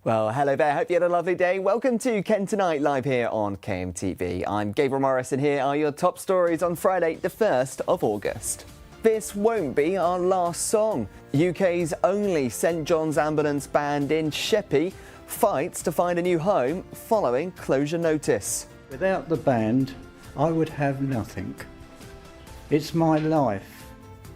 Well, hello there. Hope you had a lovely day. Welcome to Kent Tonight, live here on KMTV. I'm Gabriel Morris, and here are your top stories on Friday, the 1st of August. This won't be our last song. UK's only St John's Ambulance band in Sheppey fights to find a new home following closure notice. Without the band, I would have nothing. It's my life.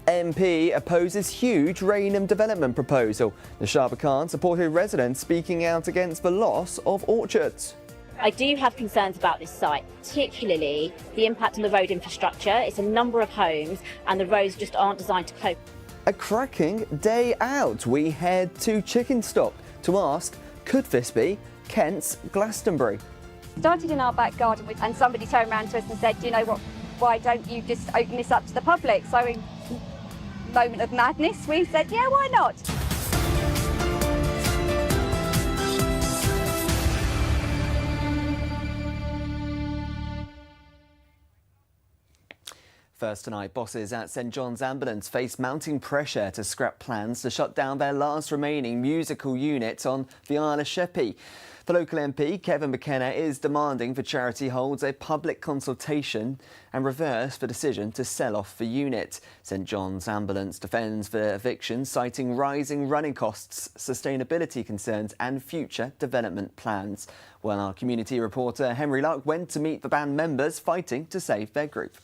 MP opposes huge Rainham development proposal. Nashaba Khan supported residents speaking out against the loss of orchards. I do have concerns about this site, particularly the impact on the road infrastructure. It's a number of homes and the roads just aren't designed to cope. A cracking day out. We head to Chickenstock to ask, could this be Kent's Glastonbury? Started in our back garden and somebody turned around to us and said, you know what, why don't you just open this up to the public? So in moment of madness, we said, yeah, why not? First tonight, bosses at St John's Ambulance face mounting pressure to scrap plans to shut down their last remaining musical unit on the Isle of Sheppey. The local MP, Kevin McKenna, is demanding the charity holds a public consultation and reverse the decision to sell off the unit. St John's Ambulance defends the eviction, citing rising running costs, sustainability concerns and future development plans. Well, our community reporter Henry Luck went to meet the band members fighting to save their group.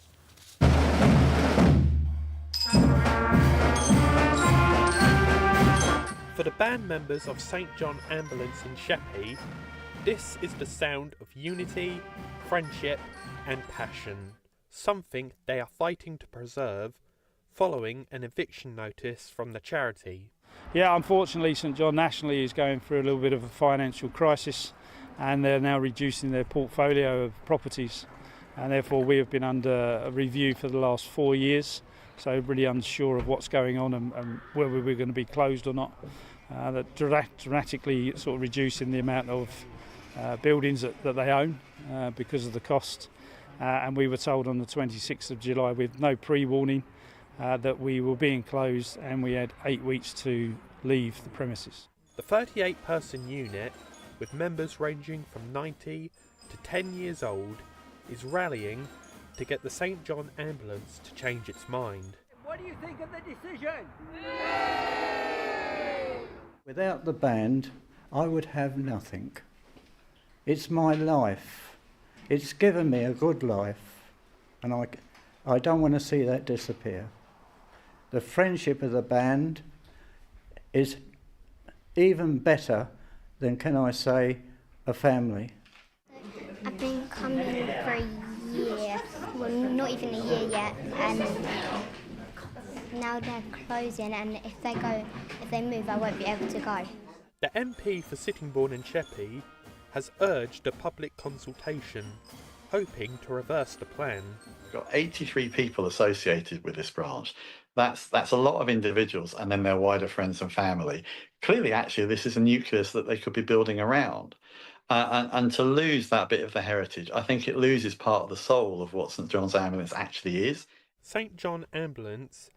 For the band members of St John Ambulance in Sheppey, this is the sound of unity, friendship and passion, something they are fighting to preserve following an eviction notice from the charity. Yeah, unfortunately St John nationally is going through a little bit of a financial crisis and they're now reducing their portfolio of properties, and therefore we have been under a review for the last 4 years. So really unsure of what's going on and whether we're going to be closed or not. That dramatically sort of reducing the amount of buildings that they own because of the cost. And we were told on the 26th of July with no pre-warning that we were being closed and we had 8 weeks to leave the premises. The 38-person unit, with members ranging from 90 to 10 years old, is rallying to get the St John Ambulance to change its mind. What do you think of the decision? Without the band, I would have nothing. It's my life. It's given me a good life, and I don't want to see that disappear. The friendship of the band is even better than, can I say, a family. I've been coming for a year, well not even a year yet, and now they're closing, and if they move I won't be able to go. The MP for Sittingbourne and Sheppey has urged a public consultation, hoping to reverse the plan. We've got 83 people associated with this branch. That's a lot of individuals, and then their wider friends and family. Clearly, actually, this is a nucleus that they could be building around. And to lose that bit of the heritage, I think it loses part of the soul of what St John's Ambulance actually is. St John Ambulance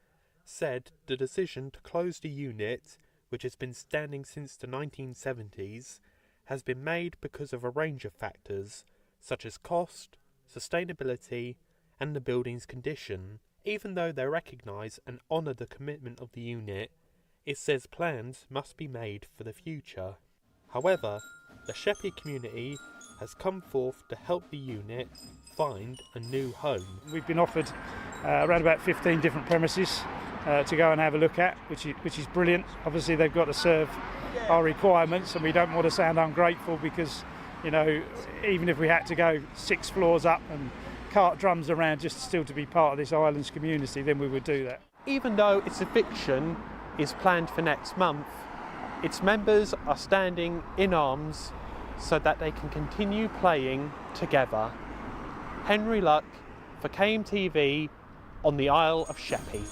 said the decision to close the unit, which has been standing since the 1970s, has been made because of a range of factors, such as cost, sustainability and the building's condition. Even though they recognise and honour the commitment of the unit, it says plans must be made for the future. However, the Sheppey community has come forth to help the unit find a new home. We've been offered around about 15 different premises to go and have a look at, which is brilliant. Obviously they've got to serve our requirements, and we don't want to sound ungrateful because, you know, even if we had to go 6 floors up and cart drums around just still to be part of this island's community, then we would do that. Even though its eviction is planned for next month, its members are standing in arms so that they can continue playing together. Henry Luck for KMTV on the Isle of Sheppey.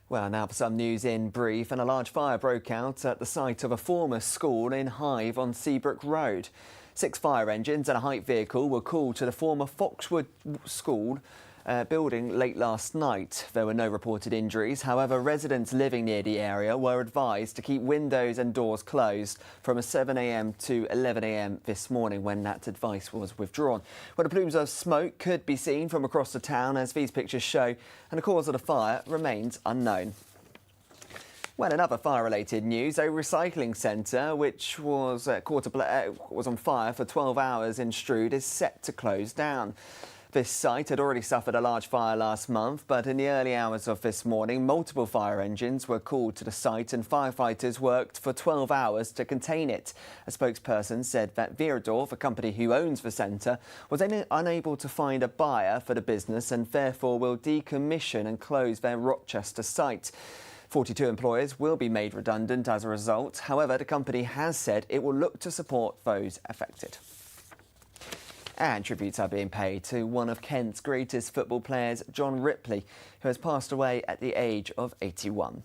Well, now for some news in brief. And a large fire broke out at the site of a former school in Hive on Seabrook Road. 6 fire engines and a height vehicle were called to the former Foxwood School building late last night. There were no reported injuries. However, residents living near the area were advised to keep windows and doors closed from 7 a.m. to 11 a.m. this morning when that advice was withdrawn. Well, the plumes of smoke could be seen from across the town, as these pictures show, and the cause of the fire remains unknown. Well, in other fire-related news, a recycling centre which was on fire for 12 hours in Strood is set to close down. This site had already suffered a large fire last month, but in the early hours of this morning, multiple fire engines were called to the site and firefighters worked for 12 hours to contain it. A spokesperson said that Viridor, the company who owns the centre, was unable to find a buyer for the business and therefore will decommission and close their Rochester site. 42 employers will be made redundant as a result. However, the company has said it will look to support those affected. And tributes are being paid to one of Kent's greatest football players, John Ripley, who has passed away at the age of 81.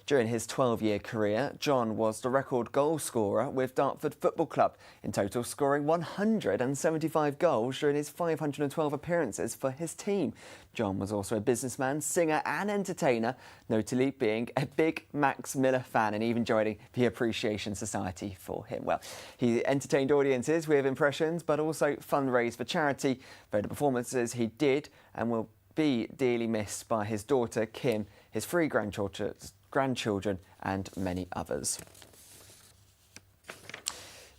During his 12-year career, John was the record goal scorer with Dartford Football Club, in total scoring 175 goals during his 512 appearances for his team. John was also a businessman, singer and entertainer, notably being a big Max Miller fan and even joining the Appreciation Society for him. Well, he entertained audiences with impressions but also fundraised for charity, though the performances he did and will be dearly missed by his daughter Kim, his 3 grandchildren and many others.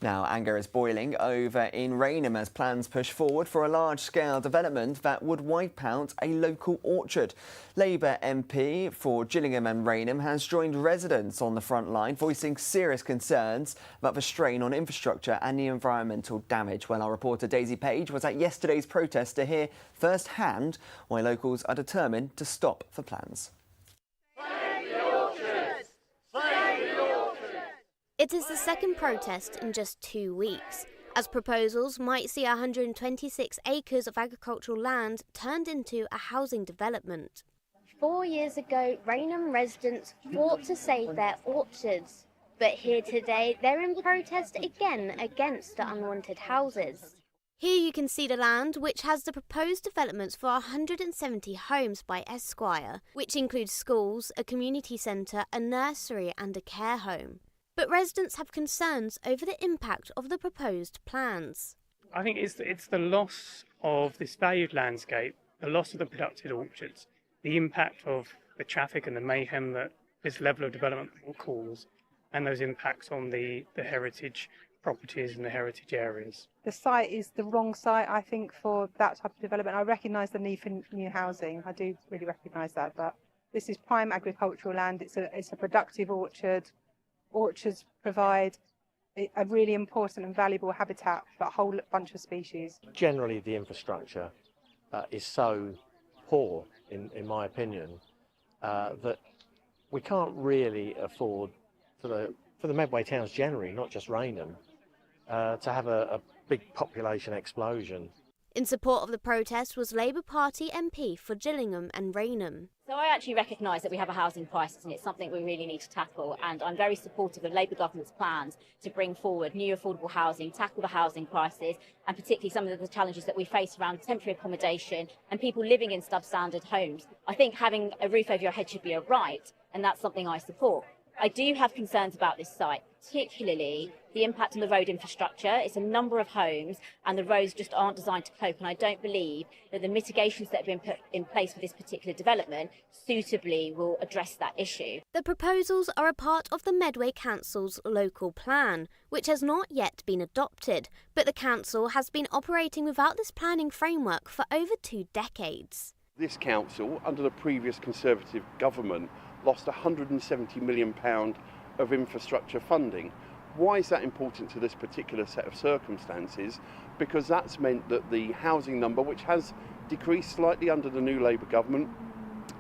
Now, anger is boiling over in Rainham as plans push forward for a large-scale development that would wipe out a local orchard. Labour MP for Gillingham and Rainham has joined residents on the front line, voicing serious concerns about the strain on infrastructure and the environmental damage. Well, our reporter Daisy Paige was at yesterday's protest to hear firsthand why locals are determined to stop the plans. It is the second protest in just 2 weeks, as proposals might see 126 acres of agricultural land turned into a housing development. 4 years ago, Rainham residents fought to save their orchards, but here today they're in protest again against the unwanted houses. Here you can see the land, which has the proposed developments for 170 homes by Esquire, which includes schools, a community centre, a nursery and a care home. But residents have concerns over the impact of the proposed plans. I think it's the loss of this valued landscape, the loss of the productive orchards, the impact of the traffic and the mayhem that this level of development will cause, and those impacts on the heritage properties and the heritage areas. The site is the wrong site, I think, for that type of development. I recognise the need for new housing. I do really recognise that, but this is prime agricultural land. It's a productive orchard. Orchards provide a really important and valuable habitat for a whole bunch of species. Generally, the infrastructure is so poor, in my opinion, that we can't really afford, for the Medway towns generally, not just Rainham, to have a big population explosion. In support of the protest was Labour Party MP for Gillingham and Rainham. So I actually recognise that we have a housing crisis and it's something we really need to tackle, and I'm very supportive of Labour government's plans to bring forward new affordable housing, tackle the housing crisis and particularly some of the challenges that we face around temporary accommodation and people living in substandard homes. I think having a roof over your head should be a right, and that's something I support. I do have concerns about this site, particularly the impact on the road infrastructure. It's a number of homes and the roads just aren't designed to cope, and I don't believe that the mitigations that have been put in place for this particular development suitably will address that issue. The proposals are a part of the Medway Council's local plan, which has not yet been adopted, but the council has been operating without this planning framework for over 2 decades. This council, under the previous Conservative government, lost £170 million of infrastructure funding. Why is that important to this particular set of circumstances? Because that's meant that the housing number, which has decreased slightly under the new Labour government,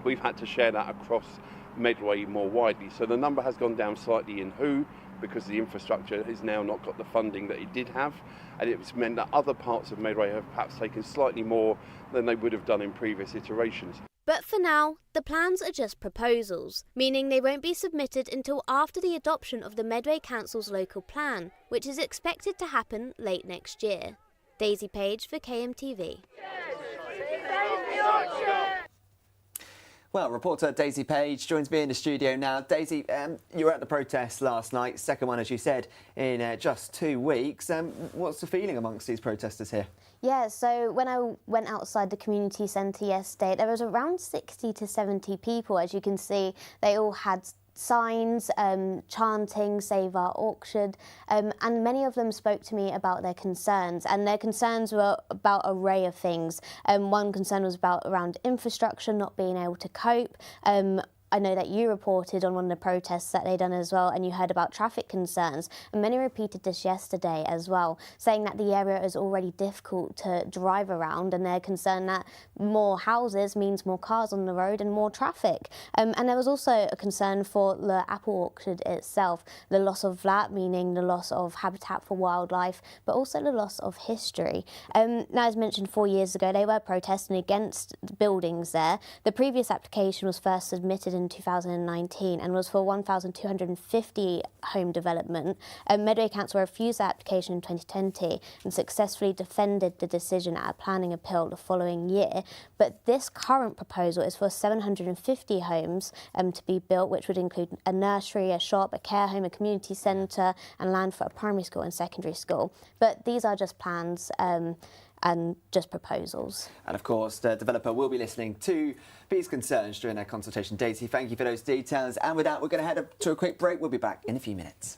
we've had to share that across Medway more widely. So the number has gone down slightly in Who, because the infrastructure has now not got the funding that it did have, and it's meant that other parts of Medway have perhaps taken slightly more than they would have done in previous iterations. But for now, the plans are just proposals, meaning they won't be submitted until after the adoption of the Medway Council's local plan, which is expected to happen late next year. Daisy Paige for KMTV. Well, reporter Daisy Paige joins me in the studio now. Daisy, you were at the protest last night, second one, as you said, in just 2 weeks. What's the feeling amongst these protesters here? Yeah, so when I went outside the community centre yesterday, there was around 60 to 70 people. As you can see, they all had signs chanting "Save Our Orchard," and many of them spoke to me about their concerns, and their concerns were about an array of things. One concern was around infrastructure, not being able to cope. I know that you reported on one of the protests that they'd done as well, and you heard about traffic concerns. And many repeated this yesterday as well, saying that the area is already difficult to drive around, and they're concerned that more houses means more cars on the road and more traffic. And there was also a concern for the apple orchard itself, the loss of that, meaning the loss of habitat for wildlife, but also the loss of history. Now, as mentioned, 4 years ago, they were protesting against the buildings there. The previous application was first submitted in 2019 and was for 1,250 home development. Medway Council refused the application in 2020 and successfully defended the decision at a planning appeal the following year. But this current proposal is for 750 homes to be built, which would include a nursery, a shop, a care home, a community centre and land for a primary school and secondary school. But these are just plans and just proposals. And of course, the developer will be listening to these concerns during their consultation. Daisy, thank you for those details. And with that, we're going to head up to a quick break. We'll be back in a few minutes.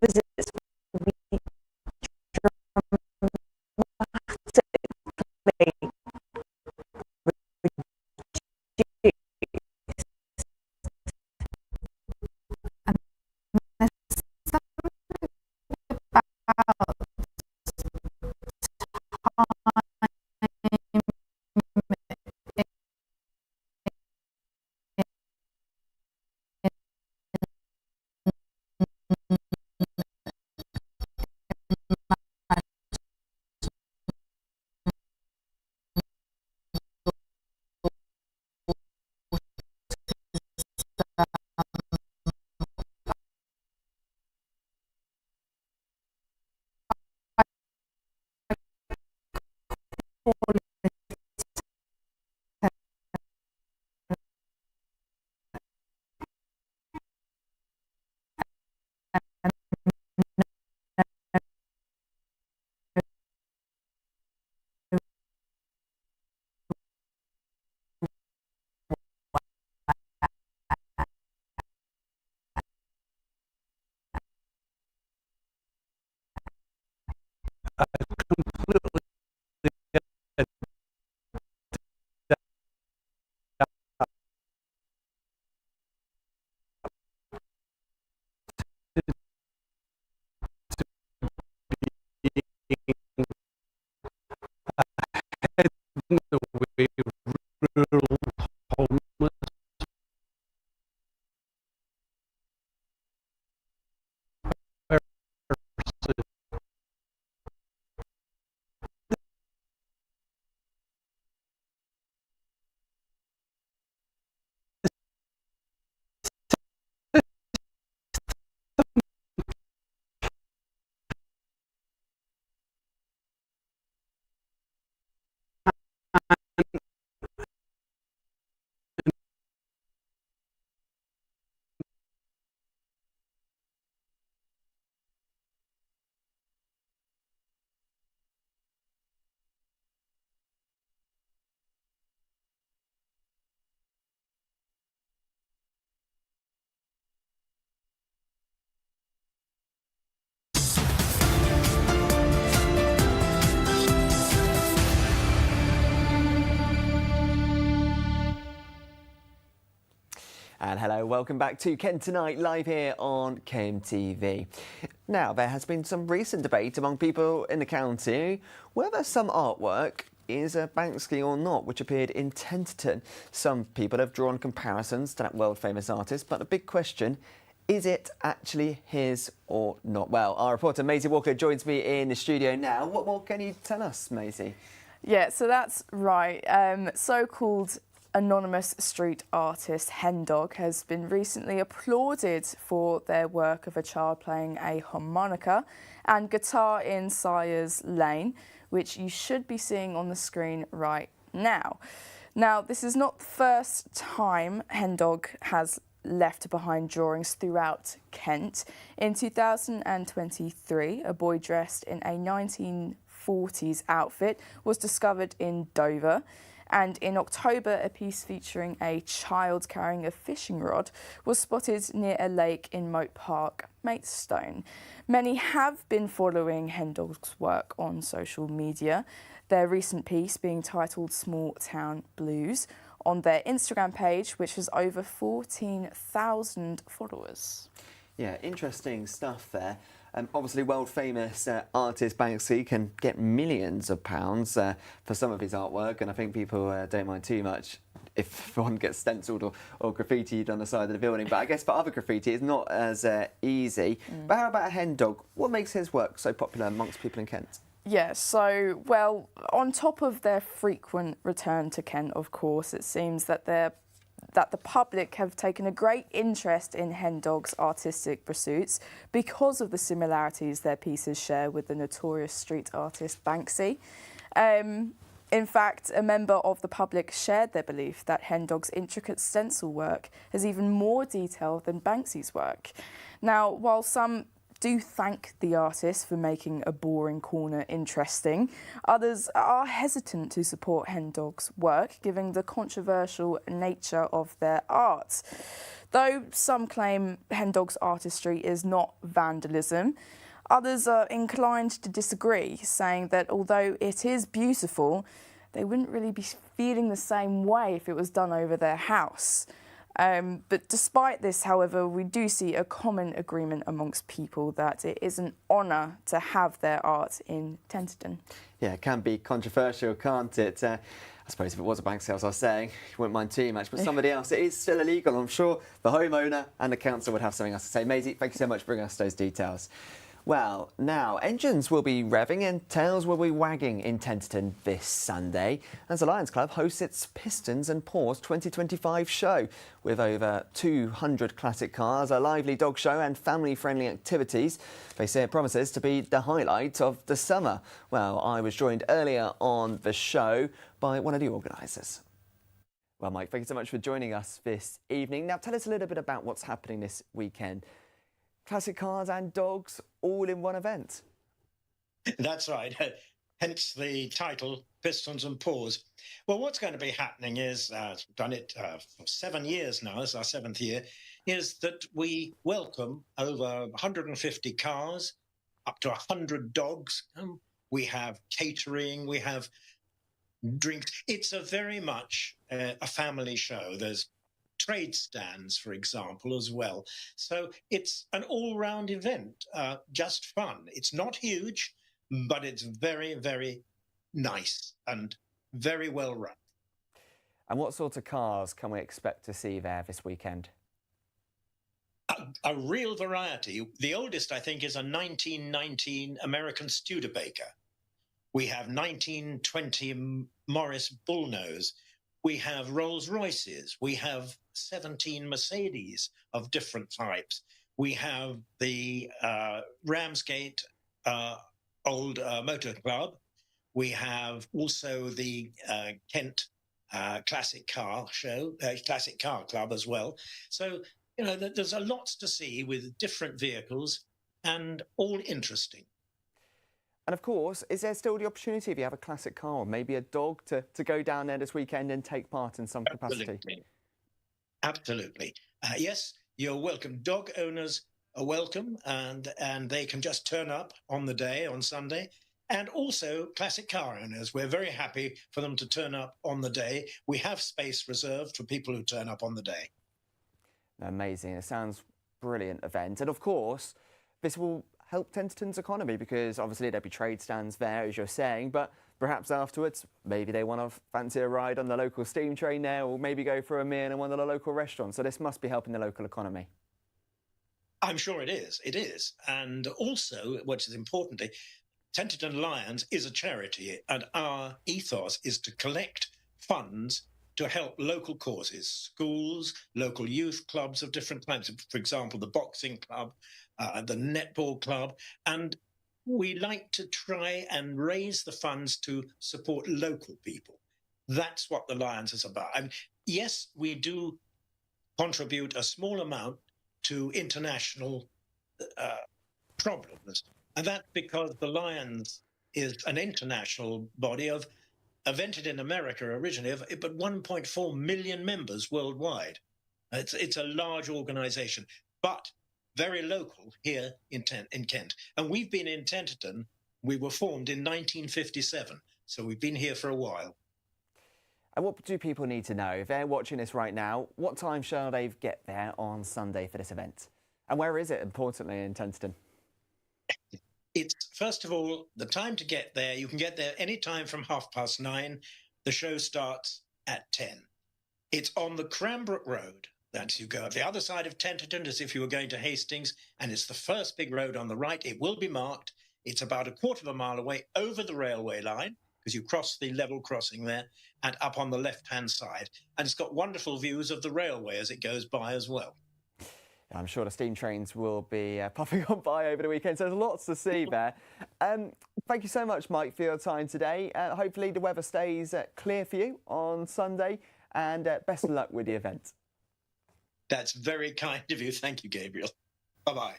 Visits And hello, welcome back to Kent Tonight, live here on KMTV. Now, there has been some recent debate among people in the county whether some artwork is a Banksy or not, which appeared in Tenterton. Some people have drawn comparisons to that world-famous artist, but the big question, is it actually his or not? Well, our reporter Maisie Walker joins me in the studio now. What more can you tell us, Maisie? Yeah, so that's right. So-called anonymous street artist Hen Dog has been recently applauded for their work of a child playing a harmonica and guitar in Sire's Lane, which you should be seeing on the screen right now. Now, this is not the first time Hen Dog has left behind drawings throughout Kent. In 2023, a boy dressed in a 1940s outfit was discovered in Dover. And in October, a piece featuring a child carrying a fishing rod was spotted near a lake in Moat Park, Maidstone. Many have been following Hen Dog's work on social media, their recent piece being titled Small Town Blues on their Instagram page, which has over 14,000 followers. Yeah, interesting stuff there. Obviously, world-famous artist Banksy can get millions of pounds for some of his artwork, and I think people don't mind too much if one gets stenciled or graffitied on the side of the building. But I guess for other graffiti, it's not as easy. But how about a Hen Dog? What makes his work so popular amongst people in Kent? Yeah, so, well, on top of their frequent return to Kent, of course, it seems that the public have taken a great interest in Hen Dog's artistic pursuits because of the similarities their pieces share with the notorious street artist Banksy. In fact, a member of the public shared their belief that Hen Dog's intricate stencil work has even more detail than Banksy's work. Now, while some do thank the artist for making a boring corner interesting, others are hesitant to support Hen Dog's work, given the controversial nature of their art. Though some claim Hen Dog's artistry is not vandalism, others are inclined to disagree, saying that although it is beautiful, they wouldn't really be feeling the same way if it was done over their house. But despite this, however, we do see a common agreement amongst people that it is an honour to have their art in Tenterton. Yeah, it can be controversial, can't it? I suppose if it was a Banksy, as I was saying, you wouldn't mind too much, but somebody else, it is still illegal. I'm sure the homeowner and the council would have something else to say. Maisie, thank you so much for bringing us those details. Well, now, engines will be revving and tails will be wagging in Tenterton this Sunday as the Lions Club hosts its Pistons and Paws 2025 show. With over 200 classic cars, a lively dog show and family-friendly activities, they say it promises to be the highlight of the summer. Well, I was joined earlier on the show by one of the organisers. Well, Mike, thank you so much for joining us this evening. Now, tell us a little bit about what's happening this weekend. Classic cars and dogs all in one event. That's right. Hence the title, Pistons and Paws. Well, what's going to be happening is, I've done it for 7 years now, this is our 7th year, is that we welcome over 150 cars, up to 100 dogs. We have catering, we have drinks. It's a very much a family show. There's trade stands, for example, as well. So it's an all-round event, just fun. It's not huge, but it's very, very nice and very well run. And what sort of cars can we expect to see there this weekend? A real variety. The oldest, I think, is a 1919 American Studebaker. We have 1920 Morris Bullnose. We have Rolls Royces. We have 17 Mercedes of different types. We have the Ramsgate Old Motor Club. We have also the Kent Classic Car Show, Classic Car Club as well. So, you know, there's a lot to see with different vehicles and all interesting. And of course, is there still the opportunity if you have a classic car or maybe a dog to go down there this weekend and take part in some capacity? Absolutely. Yes, you're welcome. Dog owners are welcome and they can just turn up on the day, on Sunday. And also classic car owners. We're very happy for them to turn up on the day. We have space reserved for people who turn up on the day. Amazing. It sounds brilliant event. And of course, this will help Tenterton's economy because obviously there'll be trade stands there, as you're saying, but perhaps afterwards, maybe they want to fancy a ride on the local steam train there, or maybe go for a meal in one of the local restaurants. So this must be helping the local economy. I'm sure it is. It is. And also, which is importantly, Tenterton Lions is a charity, and our ethos is to collect funds to help local causes, schools, local youth clubs of different types. For example, the boxing club, the netball club. And we like to try and raise the funds to support local people. That's what the Lions is about. And yes, we do contribute a small amount to international problems. And that's because the Lions is an international body invented in America originally, but 1.4 million members worldwide. It's a large organization, but very local here in Kent. And we've been in Tenterton, we were formed in 1957, so we've been here for a while. And what do people need to know? If they're watching this right now, what time shall they get there on Sunday for this event? And where is it, importantly, in Tenterton? It's, first of all, the time to get there. You can get there any time from 9:30. The show starts at 10. It's on the Cranbrook Road. That's you go the other side of Tenterton as if you were going to Hastings, and it's the first big road on the right. It will be marked. It's about a quarter of a mile away over the railway line, because you cross the level crossing there, and up on the left-hand side. And it's got wonderful views of the railway as it goes by as well. I'm sure the steam trains will be puffing on by over the weekend, so there's lots to see there. Thank you so much, Mike, for your time today. Hopefully the weather stays clear for you on Sunday, and best of luck with the event. That's very kind of you. Thank you, Gabriel. Bye-bye.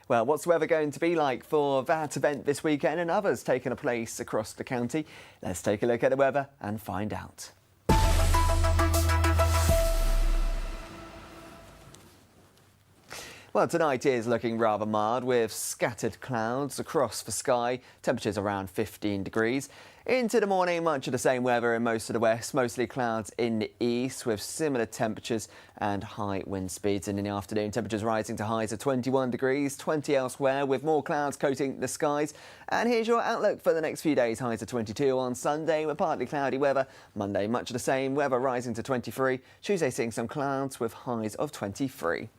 Well, what's the weather going to be like for that event this weekend and others taking place across the county? Let's take a look at the weather and find out. Well, tonight is looking rather mild with scattered clouds across the sky, temperatures around 15 degrees. Into the morning, much of the same weather in most of the west, mostly clouds in the east with similar temperatures and high wind speeds. And in the afternoon, temperatures rising to highs of 21 degrees, 20 elsewhere with more clouds coating the skies. And here's your outlook for the next few days. Highs of 22 on Sunday with partly cloudy weather. Monday, much of the same weather rising to 23. Tuesday, seeing some clouds with highs of 23.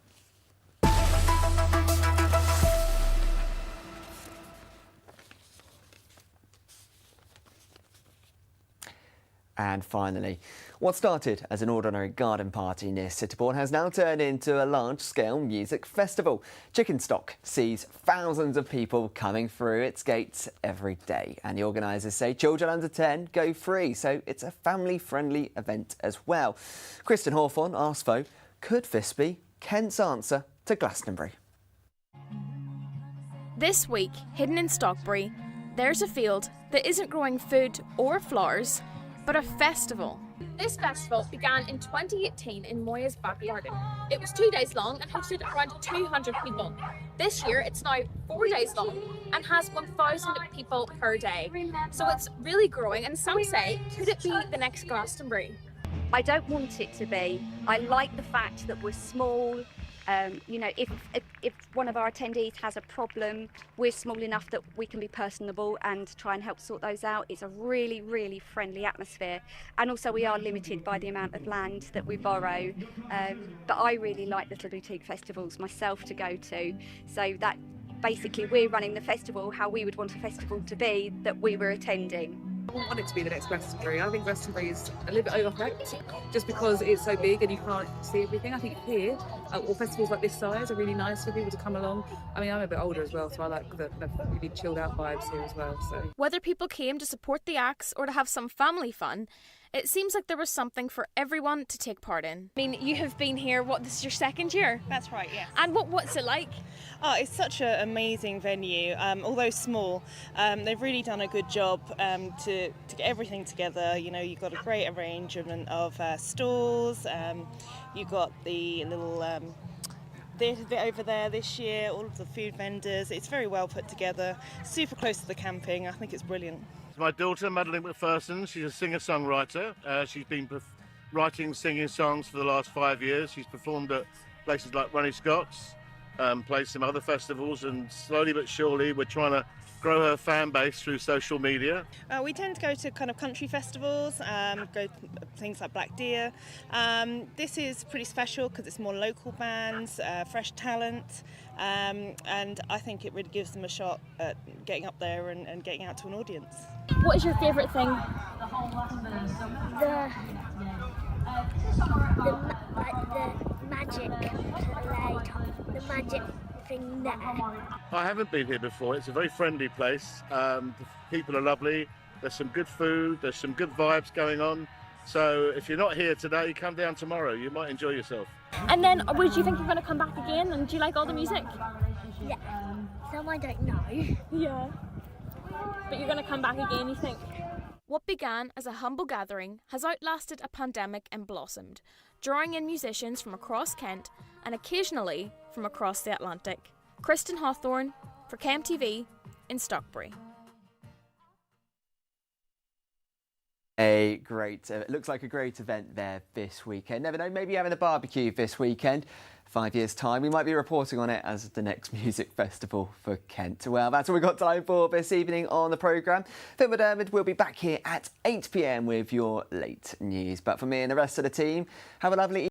And finally, what started as an ordinary garden party near Sitterbourne has now turned into a large-scale music festival. Chickenstock sees thousands of people coming through its gates every day, and the organisers say children under 10 go free, so it's a family-friendly event as well. Kristen Hawthorne asked though, could this be Kent's answer to Glastonbury? This week, hidden in Stockbury, there's a field that isn't growing food or flowers, but a festival. This festival began in 2018 in Moya's back garden. It was 2 days long and hosted around 200 people. This year it's now 4 days long and has 1,000 people per day. So it's really growing, and some say, could it be the next Glastonbury? I don't want it to be. I like the fact that we're small. You know, if one of our attendees has a problem, we're small enough that we can be personable and try and help sort those out. It's a really, really friendly atmosphere. And also we are limited by the amount of land that we borrow. But I really like little boutique festivals myself to go to. So that basically we're running the festival how we would want a festival to be that we were attending. I wouldn't want it to be the next Glastonbury. I think Glastonbury is a little bit overhyped just because it's so big and you can't see everything. I think here, or festivals like this size are really nice for people to come along. I mean, I'm a bit older as well, so I like the really chilled out vibes here as well. So whether people came to support the acts or to have some family fun, it seems like there was something for everyone to take part in. I mean, you have been here, this is your second year? That's right, yes. And what's it like? Oh, it's such an amazing venue. Although small, they've really done a good job to get everything together. You know, you've got a great arrangement of stalls. You've got the little theatre bit over there this year, all of the food vendors. It's very well put together, super close to the camping. I think it's brilliant. My daughter, Madeline McPherson, she's a singer-songwriter. She's been writing, singing songs for the last 5 years. She's performed at places like Ronnie Scott's, played some other festivals, and slowly but surely we're trying to grow her fan base through social media. We tend to go to kind of country festivals, go to things like Black Deer. This is pretty special because it's more local bands, fresh talent, and I think it really gives them a shot at getting up there and getting out to an audience. What is your favourite thing? The magic play, the magic thing there. I haven't been here before. It's a very friendly place. The people are lovely. There's some good food. There's some good vibes going on. So if you're not here today, come down tomorrow. You might enjoy yourself. And then, would you think you're going to come back again? And do you like all the music? Yeah. Some I don't know. Yeah. But you're going to come back again, you think? What began as a humble gathering has outlasted a pandemic and blossomed, drawing in musicians from across Kent and occasionally from across the Atlantic. Kristen Hawthorne for KMTV in Stockbury. It looks like a great event there this weekend. Never know, maybe having a barbecue this weekend. 5 years' time, we might be reporting on it as the next music festival for Kent. Well, that's all we've got time for this evening on the programme. Phil McDermott will be back here at 8 p.m. with your late news. But for me and the rest of the team, have a lovely evening.